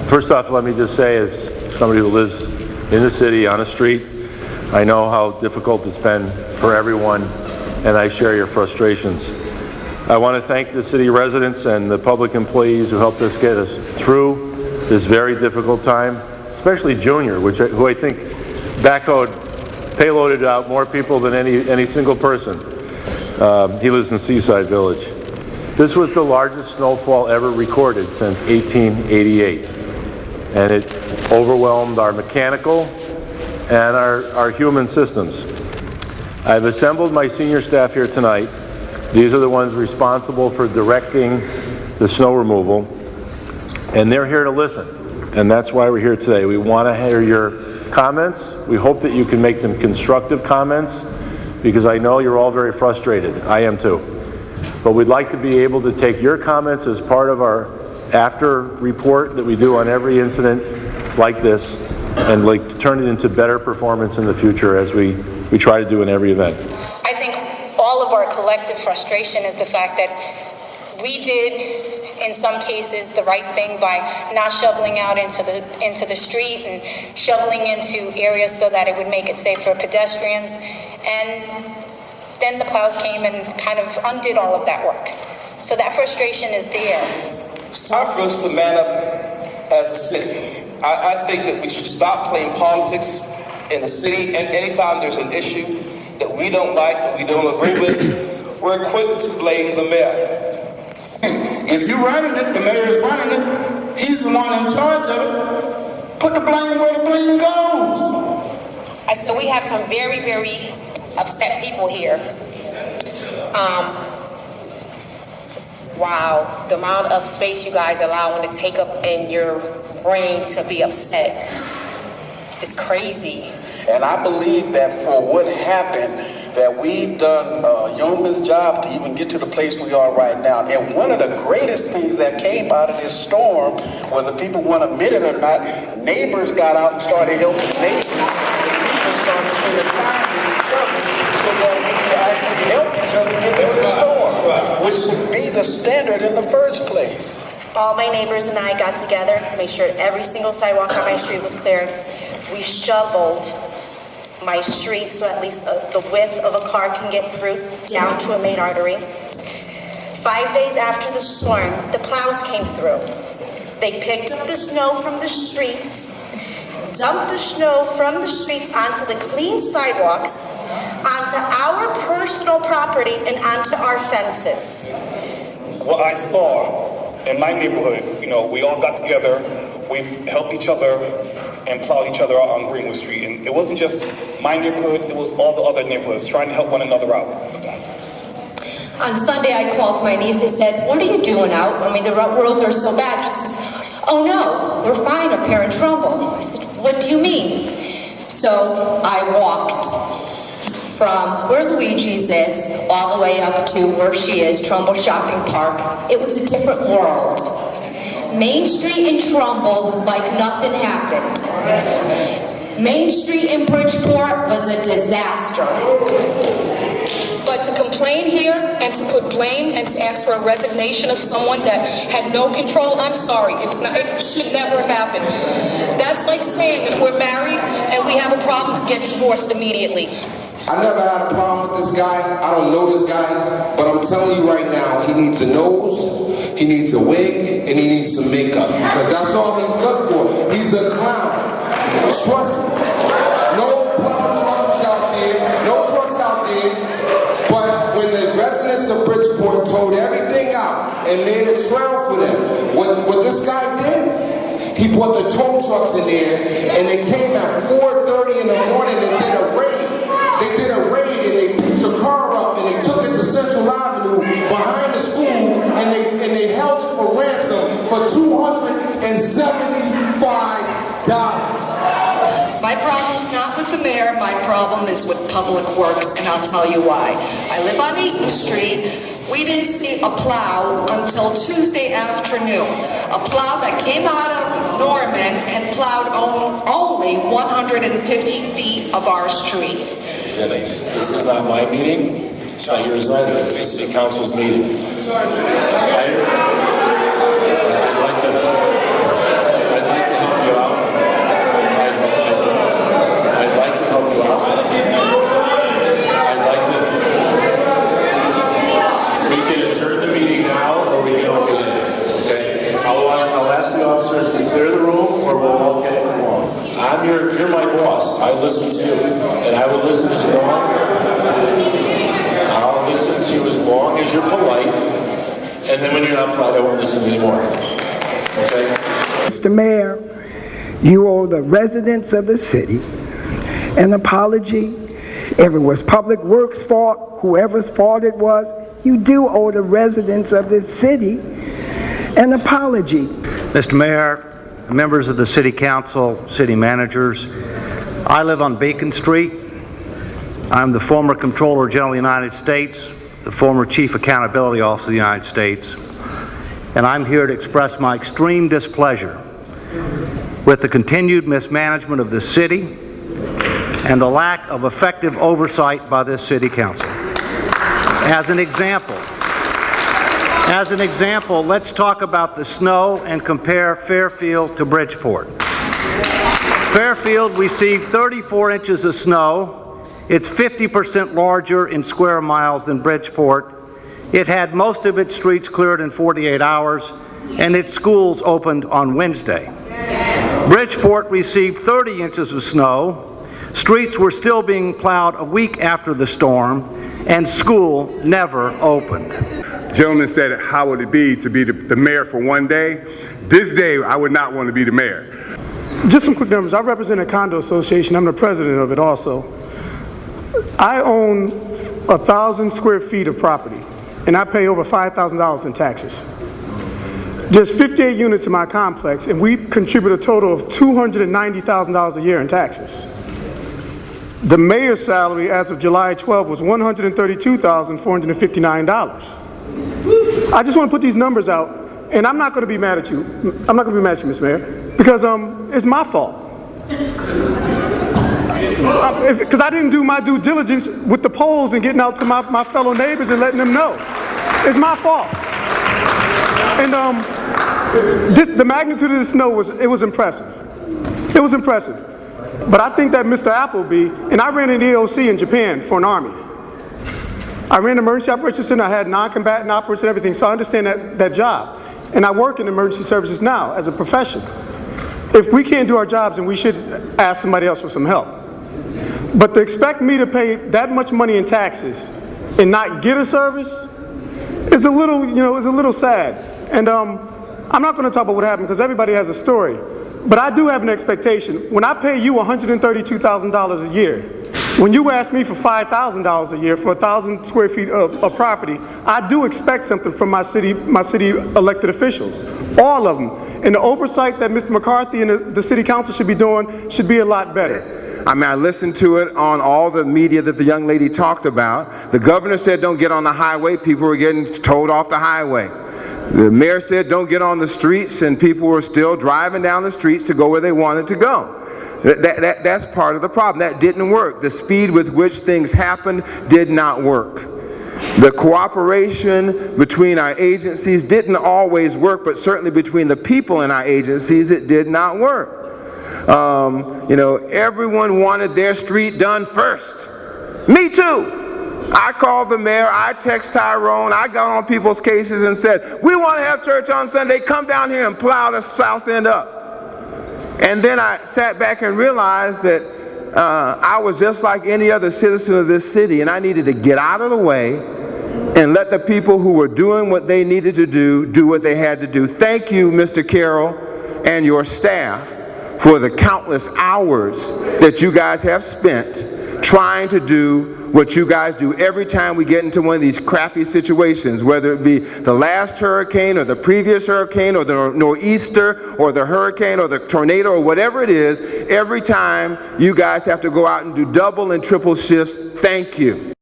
First off, let me just say, as somebody who lives in the city on a street, I know how difficult it's been for everyone, and I share your frustrations. I want to thank the city residents and the public employees who helped us get us through this very difficult time, especially Junior, who I think payloaded out more people than any single person. He lives in Seaside Village. This was the largest snowfall ever recorded since 1888, and it overwhelmed our mechanical and our human systems. I've assembled my senior staff here tonight. These are the ones responsible for directing the snow removal, and they're here to listen, and that's why we're here today. We want to hear your comments. We hope that you can make them constructive comments, because I know you're all very frustrated. I am too. But we'd like to be able to take your comments as part of our after report that we do on every incident like this, and turn it into better performance in the future, as we try to do in every event. I think all of our collective frustration is the fact that we did, in some cases, the right thing by not shoveling out into the street and shoveling into areas so that it would make it safe for pedestrians. And then the plows came and kind of undid all of that work. So that frustration is there. It's time for us to man up as a city. I think that we should stop playing politics in the city, and anytime there's an issue that we don't like, that we don't agree with, we're quick to blame the mayor. If you're running it, the mayor is running it, he's the one in charge of it. Put the blame where the blame goes. So we have some very, very upset people here. Wow, the amount of space you guys allow to take up in your brain to be upset is crazy. And I believe that for what happened, that we've done a yeoman's job to even get to the place we are right now. And one of the greatest things that came out of this storm, whether people want to admit it or not, neighbors got out and started helping neighbors. People started spending time with each other so that we could actually help each other get through the storm, which should be the standard in the first place. All my neighbors and I got together, made sure every single sidewalk on my street was cleared. We shoveled my street so at least the width of a car can get through down to a main artery. 5 days after the storm, the plows came through. They picked up the snow from the streets, dumped the snow from the streets onto the clean sidewalks, onto our personal property, and onto our fences. What I saw in my neighborhood, we all got together, we helped each other and plowed each other out on Greenwood Street. And it wasn't just my neighborhood, it was all the other neighborhoods trying to help one another out. On Sunday, I called my niece and said, "What are you doing out? I mean, the roads are so bad." She says, "Oh no, we're fine up here in Trumbull." I said, "What do you mean?" So I walked from where Luigi's is all the way up to where she is, Trumbull Shopping Park. It was a different world. Main Street in Trumbull was like nothing happened. Main Street in Bridgeport was a disaster. But to complain here and to put blame and to ask for a resignation of someone that had no control, I'm sorry, it should never have happened. That's like saying if we're married and we have a problem to get divorced immediately. I never had a problem with this guy. I don't know this guy, but I'm telling you right now, he needs a nose, he needs a wig, and he needs some makeup, because that's all he's good for. He's a clown. Trust me. No plow trucks out there, no trucks out there. But when the residents of Bridgeport towed everything out and made a trail for them, what this guy did, he brought the tow trucks in there, and they came at 4:30 in the morning and did a raid. They did a raid and they picked your car up and they took it to Central Avenue behind the school, and they held it for ransom for $275. My problem's not with the mayor, my problem is with Public Works, and I'll tell you why. I live on Eaton Street. We didn't see a plow until Tuesday afternoon. A plow that came out of Norman and plowed only 150 feet of our street. Jenny, this is not my meeting. It's not yours either. It's the city council's meeting. I'd like you're my boss. I listen to you, and I will listen as long. I'll listen to you as long as you're polite, and then when you're not polite, I won't listen anymore. Okay? Mr. Mayor, you owe the residents of the city an apology. If it was Public Works' fault, whoever's fault it was, you do owe the residents of this city an apology. Mr. Mayor, members of the City Council, city managers, I live on Beacon Street. I'm the former Comptroller General of the United States, the former Chief Accountability Officer of the United States, and I'm here to express my extreme displeasure with the continued mismanagement of the city and the lack of effective oversight by this City Council. As an example, let's talk about the snow and compare Fairfield to Bridgeport. Fairfield received 34 inches of snow. It's 50% larger in square miles than Bridgeport. It had most of its streets cleared in 48 hours, and its schools opened on Wednesday. Bridgeport received 30 inches of snow. Streets were still being plowed a week after the storm, and school never opened. The gentleman said, how would it be to be the mayor for one day? This day, I would not want to be the mayor. Just some quick numbers. I represent a condo association. I'm the president of it also. I own 1,000 square feet of property, and I pay over $5,000 in taxes. There's 58 units in my complex, and we contribute a total of $290,000 a year in taxes. The mayor's salary as of July 12 was $132,459. I just want to put these numbers out, and I'm not going to be mad at you. I'm not going to be mad at you, Ms. Mayor, because it's my fault. Because I didn't do my due diligence with the polls and getting out to my fellow neighbors and letting them know. It's my fault. And the magnitude of the snow was impressive. It was impressive. But I think that Mr. Appleby, and I ran an EOC in Japan for an army. I ran an emergency operations center. I had non-combatant operatives and everything, so I understand that job. And I work in emergency services now as a profession. If we can't do our jobs, then we should ask somebody else for some help. But to expect me to pay that much money in taxes and not get a service is a little sad. And I'm not going to talk about what happened because everybody has a story. But I do have an expectation. When I pay you $132,000 a year, when you ask me for $5,000 a year for 1,000 square feet of property, I do expect something from my city elected officials, all of them. And the oversight that Mr. McCarthy and the city council should be doing should be a lot better. I mean, I listened to it on all the media that the young lady talked about. The governor said don't get on the highway. People were getting towed off the highway. The mayor said don't get on the streets, and people were still driving down the streets to go where they wanted to go. That's part of the problem. That didn't work. The speed with which things happened did not work. The cooperation between our agencies didn't always work, but certainly between the people in our agencies, it did not work. Everyone wanted their street done first. Me too. I called the mayor, I texted Tyrone, I got on people's cases and said, we want to have church on Sunday, come down here and plow the south end up. And then I sat back and realized that I was just like any other citizen of this city, and I needed to get out of the way and let the people who were doing what they needed to do what they had to do. Thank you, Mr. Carroll and your staff, for the countless hours that you guys have spent trying to do what you guys do every time we get into one of these crappy situations, whether it be the last hurricane or the previous hurricane or the nor'easter or the hurricane or the tornado or whatever it is. Every time you guys have to go out and do double and triple shifts. Thank you.